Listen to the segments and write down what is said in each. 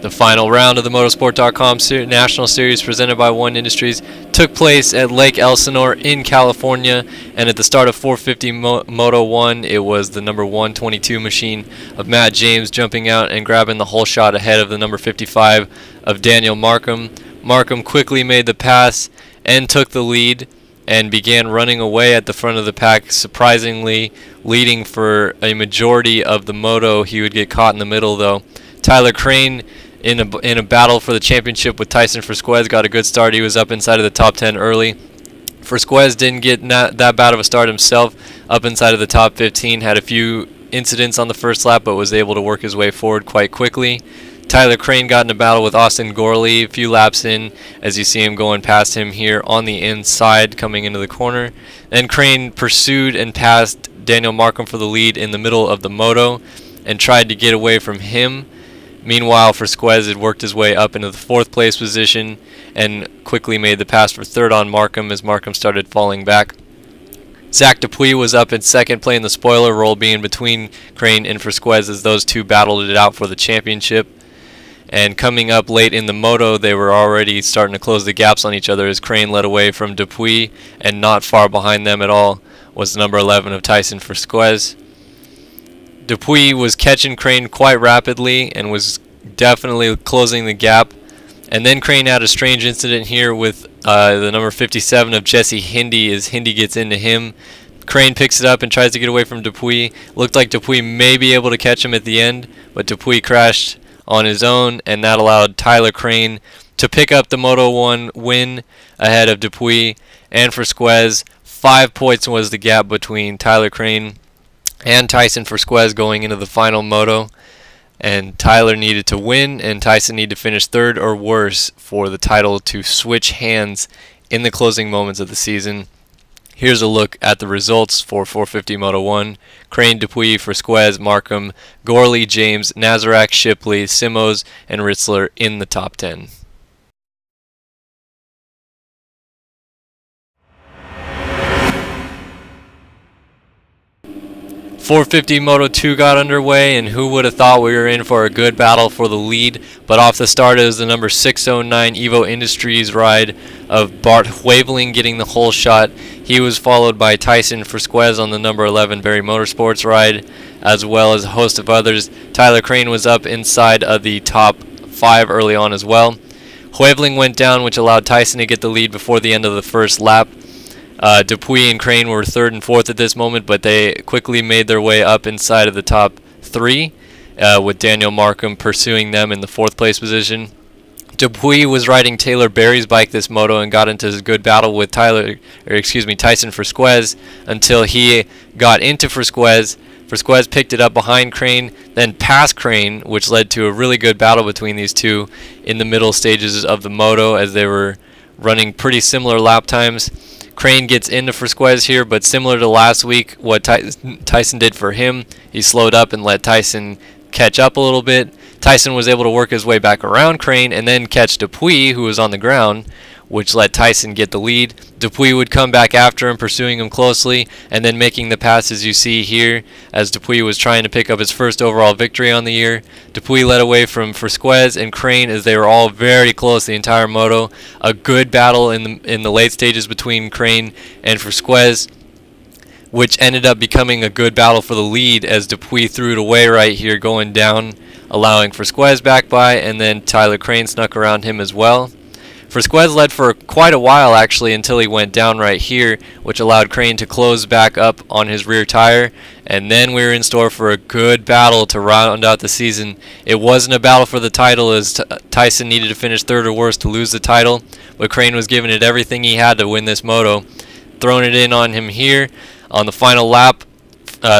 The final round of the Motorsport.com National Series presented by One Industries took place at Lake Elsinore in California, and at the start of 450 Moto 1, it was the number 122 machine of Matt James jumping out and grabbing the whole shot ahead of the number 55 of Daniel Markham. Markham quickly made the pass and took the lead and began running away at the front of the pack, surprisingly leading for a majority of the moto. He would get caught in the middle though. Tyler Crane in a battle for the championship with Tyson Frisquez got a good start. He was up inside of the top 10 early. Frisquez didn't get that bad of a start himself, up inside of the top 15, had a few incidents on the first lap but was able to work his way forward quite quickly. Tyler Crane got in a battle with Austin Gorley a few laps in, as you see him going past him here on the inside coming into the corner. Then Crane pursued and passed Daniel Markham for the lead in the middle of the moto and tried to get away from him. Meanwhile, Frisquez had worked his way up into the 4th place position and quickly made the pass for 3rd on Markham as Markham started falling back. Zach Dupuis was up in 2nd, playing the spoiler role, being between Crane and Frisquez as those two battled it out for the championship. And coming up late in the moto, they were already starting to close the gaps on each other as Crane led away from Dupuis, and not far behind them at all was number 11 of Tyson Frisquez. Dupuis was catching Crane quite rapidly and was definitely closing the gap. And then Crane had a strange incident here with the number 57 of Jesse Hindy as Hindy gets into him. Crane picks it up and tries to get away from Dupuis. Looked like Dupuis may be able to catch him at the end, but Dupuis crashed on his own, and that allowed Tyler Crane to pick up the Moto 1 win ahead of Dupuis and Frisquez. 5 points was the gap between Tyler Crane and Tyson Frisquez going into the final moto, and Tyler needed to win and Tyson needed to finish 3rd or worse for the title to switch hands in the closing moments of the season. Here's a look at the results for 450 Moto 1. Crane, Dupuis, Frisquez, Markham, Gorley, James, Nazarak, Shipley, Simos, and Ritzler in the top 10. 450 Moto 2 got underway, and who would have thought we were in for a good battle for the lead. But off the start is the number 609 Evo Industries ride of Bart Hweveling getting the whole shot. He was followed by Tyson Frisquez on the number 11 Barry Motorsports ride, as well as a host of others. Tyler Crane was up inside of the top 5 early on as well. Hweveling went down, which allowed Tyson to get the lead before the end of the first lap. Dupuis and Crane were 3rd and 4th at this moment, but they quickly made their way up inside of the top 3, with Daniel Markham pursuing them in the 4th place position. Dupuis was riding Taylor Berry's bike this moto and got into a good battle with Tyson Frisquez until he got into Frisquez. Frisquez picked it up behind Crane, then past Crane, which led to a really good battle between these two in the middle stages of the moto as they were running pretty similar lap times. Crane gets into Frisquez here, but similar to last week, what Tyson did for him, he slowed up and let Tyson catch up a little bit. Tyson was able to work his way back around Crane and then catch Dupuis, who was on the ground, which let Tyson get the lead. Dupuis would come back after him, pursuing him closely, and then making the passes you see here as Dupuis was trying to pick up his first overall victory on the year. Dupuis led away from Frisquez and Crane as they were all very close the entire moto. A good battle in the late stages between Crane and Frisquez, which ended up becoming a good battle for the lead as Dupuis threw it away right here going down, allowing Frisquez back by, and then Tyler Crane snuck around him as well. Frisquez led for quite a while actually until he went down right here, which allowed Crane to close back up on his rear tire, and then we were in store for a good battle to round out the season. It wasn't a battle for the title as Tyson needed to finish 3rd or worse to lose the title, but Crane was giving it everything he had to win this moto. Throwing it in on him here on the final lap,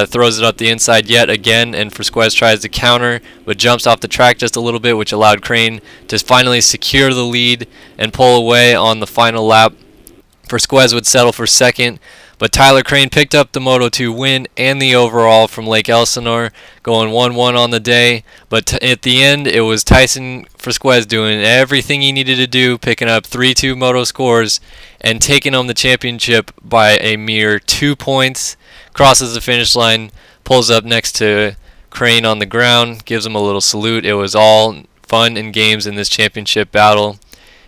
throws it up the inside yet again, and Frisquez tries to counter, but jumps off the track just a little bit, which allowed Crane to finally secure the lead and pull away on the final lap. Frisquez would settle for 2nd, But Tyler Crane picked up the Moto2 win and the overall from Lake Elsinore, going 1-1 on the day. But at the end, it was Tyson Frisquez doing everything he needed to do, picking up 3-2 Moto scores and taking home the championship by a mere 2 points. Crosses the finish line, pulls up next to Crane on the ground, gives him a little salute. It was all fun and games in this championship battle.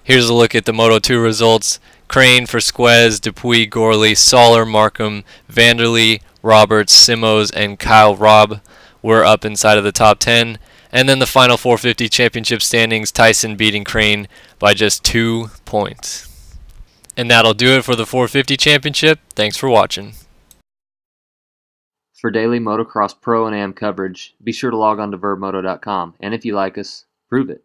Here's a look at the Moto2 results. Crane, Frisquez, Dupuy, Gorley, Soler, Markham, Vanderlee, Roberts, Simos, and Kyle Robb were up inside of the top 10. And then the final 450 championship standings, Tyson beating Crane by just 2 points. And that'll do it for the 450 championship. Thanks for watching. For daily motocross pro and am coverage, be sure to log on to vurbmoto.com. And if you like us, prove it.